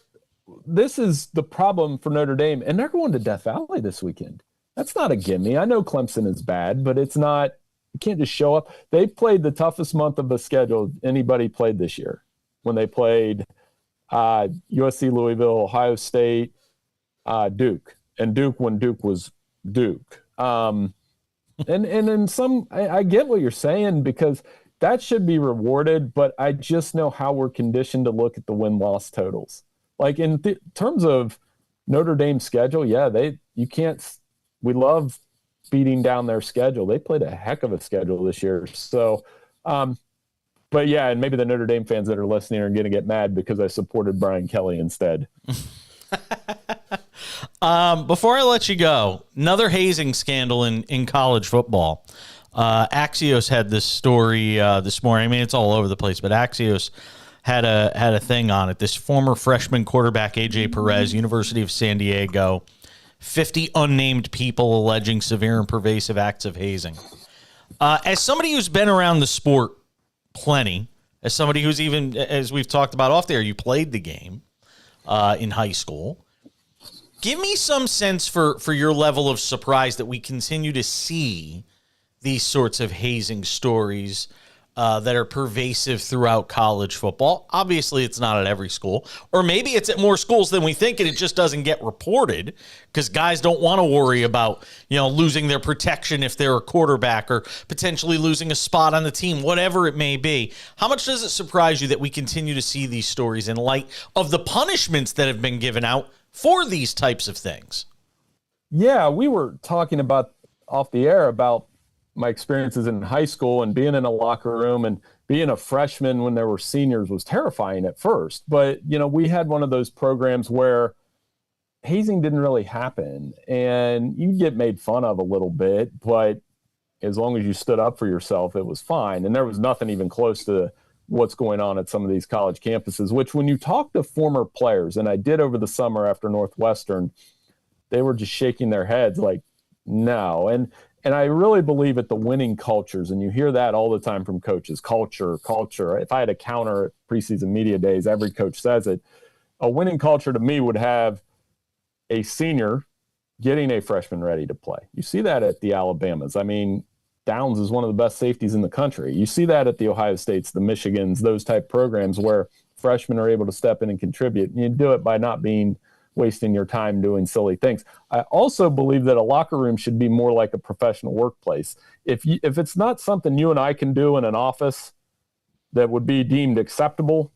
[SPEAKER 4] This is the problem for Notre Dame, and they're going to Death Valley this weekend. That's not a gimme. I know Clemson is bad, but it's not. You can't just show up. They played the toughest month of the schedule anybody played this year when they played USC, Louisville, Ohio State, Duke, and Duke when Duke was Duke. And in some, I get what you're saying, because that should be rewarded, but I just know how we're conditioned to look at the win-loss totals. Like in terms of Notre Dame's schedule, yeah, we love beating down their schedule. They played a heck of a schedule this year. So, but yeah, and maybe the Notre Dame fans that are listening are going to get mad because I supported Brian Kelly instead.
[SPEAKER 2] Before I let you go, another hazing scandal in college football. Axios had this story this morning. I mean, it's all over the place, but Axios had a thing on it. This former freshman quarterback, AJ Perez, University of San Diego, 50 unnamed people alleging severe and pervasive acts of hazing. As somebody who's been around the sport plenty, as somebody who's even, as we've talked about off there, you played the game in high school. Give me some sense for your level of surprise that we continue to see these sorts of hazing stories that are pervasive throughout college football. Obviously, it's not at every school, or maybe it's at more schools than we think, and it just doesn't get reported because guys don't want to worry about, losing their protection if they're a quarterback or potentially losing a spot on the team, whatever it may be. How much does it surprise you that we continue to see these stories in light of the punishments that have been given out for these types of things?
[SPEAKER 4] Yeah, we were talking about off the air about my experiences in high school, and being in a locker room and being a freshman when there were seniors was terrifying at first. But, we had one of those programs where hazing didn't really happen, and you get made fun of a little bit, but as long as you stood up for yourself, it was fine. And there was nothing even close to what's going on at some of these college campuses, which when you talk to former players, and I did over the summer after Northwestern, they were just shaking their heads like, no. And I really believe at the winning cultures, and you hear that all the time from coaches, culture. If I had a counter at preseason media days, every coach says it. A winning culture to me would have a senior getting a freshman ready to play. You see that at the Alabamas. I mean, Downs is one of the best safeties in the country. You see that at the Ohio States, the Michigans, those type programs where freshmen are able to step in and contribute. And you do it by not wasting your time doing silly things. I also believe that a locker room should be more like a professional workplace. If it's not something you and I can do in an office that would be deemed acceptable,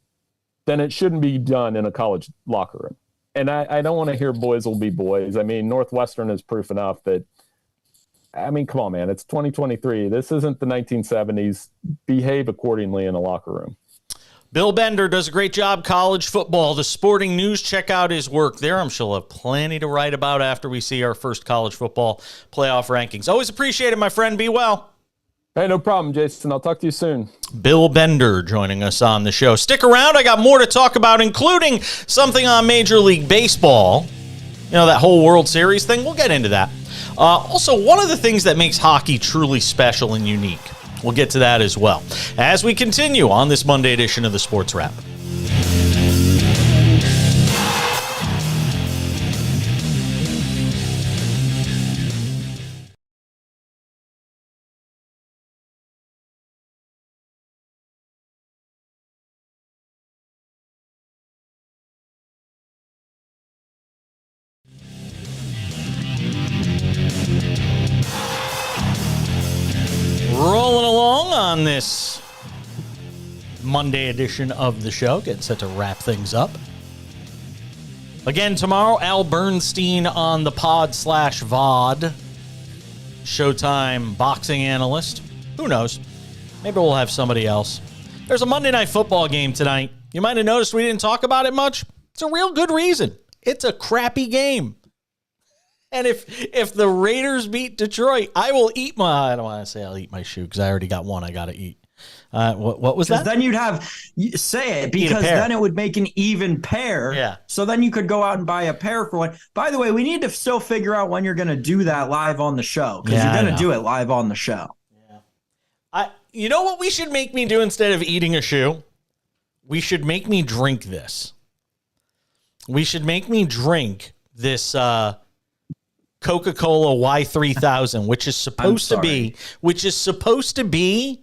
[SPEAKER 4] then it shouldn't be done in a college locker room. And I don't want to hear boys will be boys. I mean, Northwestern is proof enough that, I mean, come on, man. It's 2023. This isn't the 1970s. Behave accordingly in a locker room.
[SPEAKER 2] Bill Bender does a great job, college football. The Sporting News, check out his work there. I'm sure he'll have plenty to write about after we see our first college football playoff rankings. Always appreciate it, my friend. Be well.
[SPEAKER 4] Hey, no problem, Jason. I'll talk to you soon.
[SPEAKER 2] Bill Bender joining us on the show. Stick around. I got more to talk about, including something on Major League Baseball. You know, that whole World Series thing. We'll get into that. Also, one of the things that makes hockey truly special and unique. We'll get to that as well as we continue on this Monday edition of the Sports Wrap. Rolling along on this Monday edition of the show, getting set to wrap things up. Again, tomorrow, Al Bernstein on the pod/VOD. Showtime boxing analyst. Who knows? Maybe we'll have somebody else. There's a Monday Night Football game tonight. You might have noticed we didn't talk about it much. It's a real good reason. It's a crappy game. And if the Raiders beat Detroit, I will eat my, I don't want to say I'll eat my shoe because I already got one I got to eat. What was that?
[SPEAKER 3] Then you'd say it, because then it would make an even pair.
[SPEAKER 2] Yeah.
[SPEAKER 3] So then you could go out and buy a pair for one. By the way, we need to still figure out when you're going to do that live on the show, because you're going to do it live on the show.
[SPEAKER 2] Yeah. You know what we should make me do instead of eating a shoe? We should make me drink this. We should make me drink this Coca-Cola Y3000, which is supposed to be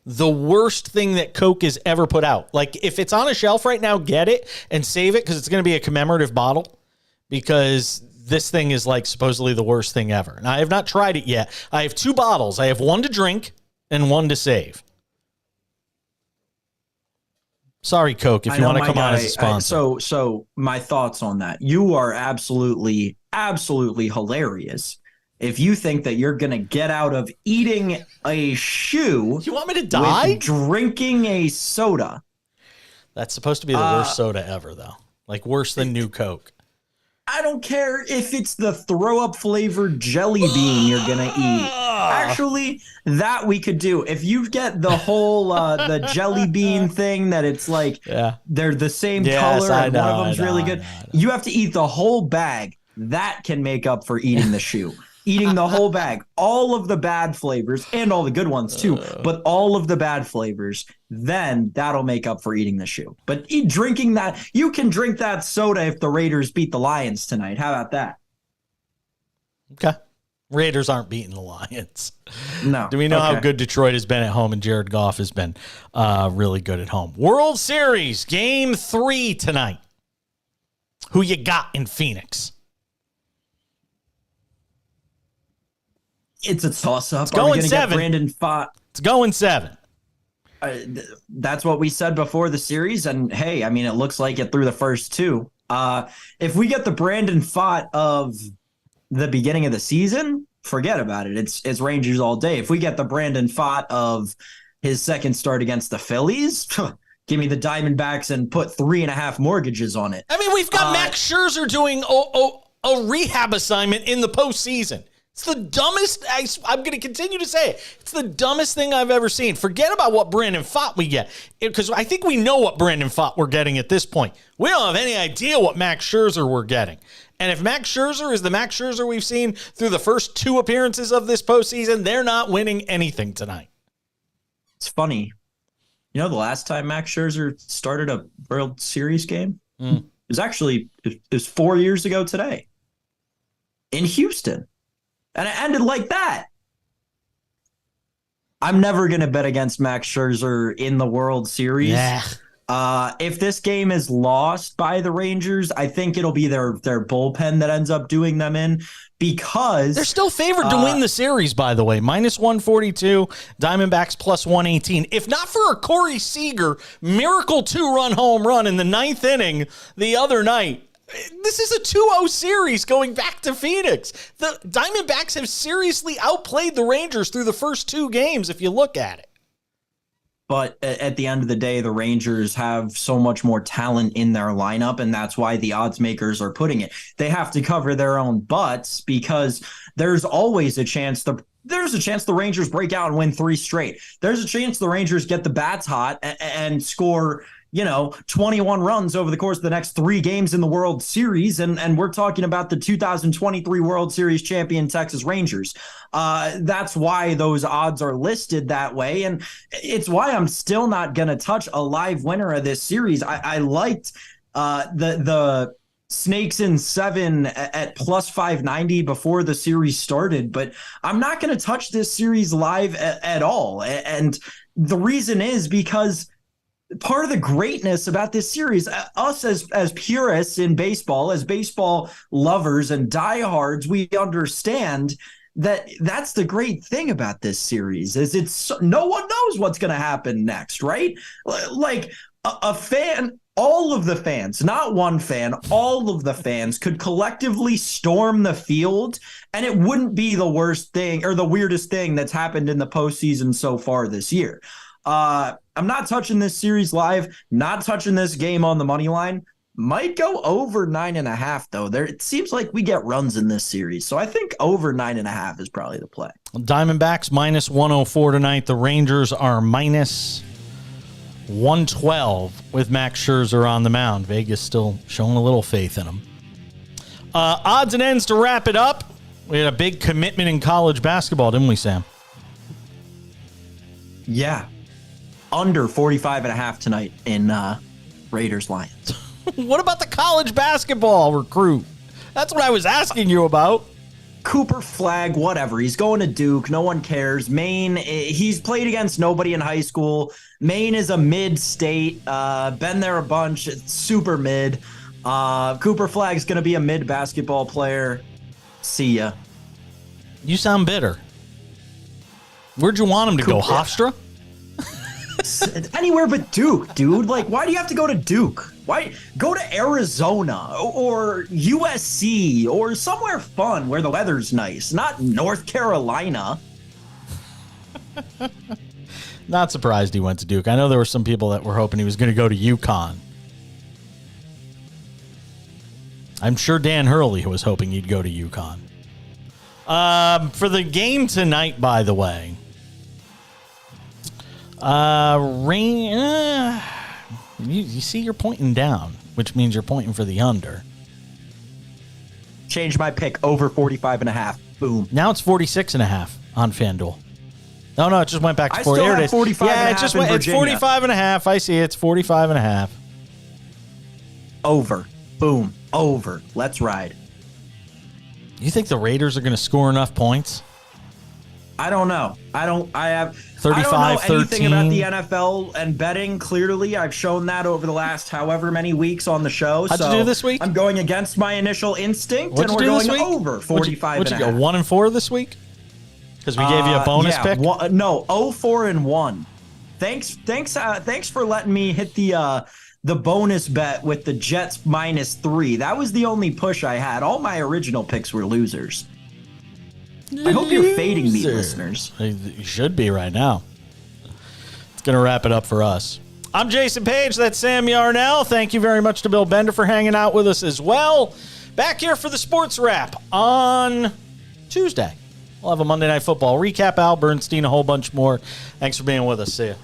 [SPEAKER 2] the worst thing that Coke has ever put out. Like, if it's on a shelf right now, get it and save it, because it's going to be a commemorative bottle, because this thing is like supposedly the worst thing ever. And I have not tried it yet. I have 2 bottles. I have one to drink and one to save. Sorry, Coke, if you want to come on as a sponsor.
[SPEAKER 3] So my thoughts on that. You are absolutely hilarious if you think that you're going to get out of eating a shoe.
[SPEAKER 2] You want me to die?
[SPEAKER 3] With drinking a soda.
[SPEAKER 2] That's supposed to be the worst soda ever, though. Like, worse than New Coke.
[SPEAKER 3] I don't care if it's the throw-up flavored jelly bean you're going to eat. Actually, that we could do. If you get the whole the jelly bean thing that it's like they're the same color and one of them's really good, you have to eat the whole bag. That can make up for eating the shoe. Eating the whole bag, all of the bad flavors and all the good ones too, but all of the bad flavors, then that'll make up for eating the shoe. But drinking that, you can drink that soda if the Raiders beat the Lions tonight. How about that?
[SPEAKER 2] Okay. Raiders aren't beating the Lions.
[SPEAKER 3] No.
[SPEAKER 2] Do we know how good Detroit has been at home, and Jared Goff has been really good at home? World Series, Game 3 tonight. Who you got in Phoenix?
[SPEAKER 3] It's a toss-up.
[SPEAKER 2] It's going 7.
[SPEAKER 3] Brandon Pfaadt?
[SPEAKER 2] It's going 7.
[SPEAKER 3] That's what we said before the series, and hey, I mean, it looks like it through the first 2. If we get the Brandon Pfaadt of the beginning of the season, forget about it. It's Rangers all day. If we get the Brandon Pfaadt of his second start against the Phillies, give me the Diamondbacks and put 3.5 mortgages on it.
[SPEAKER 2] I mean, we've got Max Scherzer doing a rehab assignment in the postseason. It's the dumbest, I'm going to continue to say it. It's the dumbest thing I've ever seen. Forget about what Brandon Pfaadt we get, because I think we know what Brandon Pfaadt we're getting at this point. We don't have any idea what Max Scherzer we're getting. And if Max Scherzer is the Max Scherzer we've seen through the first 2 appearances of this postseason, they're not winning anything tonight.
[SPEAKER 3] It's funny. You know, the last time Max Scherzer started a World Series game? It was 4 years ago today in Houston. And it ended like that. I'm never going to bet against Max Scherzer in the World Series. If this game is lost by the Rangers, I think it'll be their bullpen that ends up doing them in, because
[SPEAKER 2] they're still favored to win the series, by the way. -142, Diamondbacks +118. If not for a Corey Seager miracle 2-run home run in the 9th inning the other night, this is a 2-0 series going back to Phoenix. The Diamondbacks have seriously outplayed the Rangers through the first 2 games, if you look at it.
[SPEAKER 3] But at the end of the day, the Rangers have so much more talent in their lineup, and that's why the odds makers are putting it. They have to cover their own butts, because there's always a chance the Rangers break out and win 3 straight. There's a chance the Rangers get the bats hot and score 21 runs over the course of the next 3 games in the World Series. And we're talking about the 2023 World Series champion Texas Rangers. That's why those odds are listed that way. And it's why I'm still not going to touch a live winner of this series. I liked the Snakes in 7 at +590 before the series started, but I'm not going to touch this series live at all. And the reason is because part of the greatness about this series, us as purists in baseball, as baseball lovers and diehards, we understand that's the great thing about this series, is it's no one knows what's going to happen next, right? Like a fan, all of the fans, not one fan, all of the fans could collectively storm the field, and it wouldn't be the worst thing or the weirdest thing that's happened in the postseason so far this year. I'm not touching this series live, not touching this game on the money line. Might go over 9.5, though. It seems like we get runs in this series, so I think over 9.5 is probably the play.
[SPEAKER 2] Diamondbacks -104 tonight. The Rangers are -112 with Max Scherzer on the mound. Vegas still showing a little faith in him. Odds and ends to wrap it up. We had a big commitment in college basketball, didn't we, Sam?
[SPEAKER 3] Yeah. Under 45.5 tonight in Raiders Lions.
[SPEAKER 2] What about the college basketball recruit? That's what I was asking you about.
[SPEAKER 3] Cooper Flag, whatever. He's going to Duke. No one cares. Maine, he's played against nobody in high school. Maine is a mid-state. Been there a bunch. It's super mid. Cooper Flag's going to be a mid-basketball player. See ya.
[SPEAKER 2] You sound bitter. Where'd you want him to go? Hofstra?
[SPEAKER 3] Anywhere but Duke, dude. Like, why do you have to go to Duke? Why go to Arizona or USC or somewhere fun where the weather's nice, not North Carolina?
[SPEAKER 2] Not surprised he went to Duke. I know there were some people that were hoping he was going to go to UConn. I'm sure Dan Hurley was hoping he'd go to UConn. For the game tonight, by the way, you see you're pointing down, which means you're pointing for the under.
[SPEAKER 3] Change my pick, over 45.5. Boom.
[SPEAKER 2] Now it's 46.5 on FanDuel. No, it just went back to 40. There it is.
[SPEAKER 3] 45
[SPEAKER 2] yeah,
[SPEAKER 3] it just
[SPEAKER 2] went. It's 45.5. I see it. It's 45.5.
[SPEAKER 3] Over. Boom. Over. Let's ride.
[SPEAKER 2] You think the Raiders are going to score enough points?
[SPEAKER 3] I don't know. I don't know anything
[SPEAKER 2] 35-13.
[SPEAKER 3] about the NFL and betting. Clearly, I've shown that over the last however many weeks on the show.
[SPEAKER 2] How'd you do this week?
[SPEAKER 3] I'm going against my initial instinct,
[SPEAKER 2] What'd
[SPEAKER 3] and
[SPEAKER 2] you
[SPEAKER 3] we're
[SPEAKER 2] do
[SPEAKER 3] going
[SPEAKER 2] this week?
[SPEAKER 3] over 45.
[SPEAKER 2] What'd you go, 1-4 this week? Because we gave you a bonus pick?
[SPEAKER 3] No, 0-4-1. Thanks for letting me hit the bonus bet with the Jets -3. That was the only push I had. All my original picks were losers. I hope you're fading me, listeners.
[SPEAKER 2] You should be right now. It's going to wrap it up for us. I'm Jason Page. That's Sam Yarnell. Thank you very much to Bill Bender for hanging out with us as well. Back here for the Sports Wrap on Tuesday. We'll have a Monday Night Football recap. Al Bernstein, a whole bunch more. Thanks for being with us. See ya.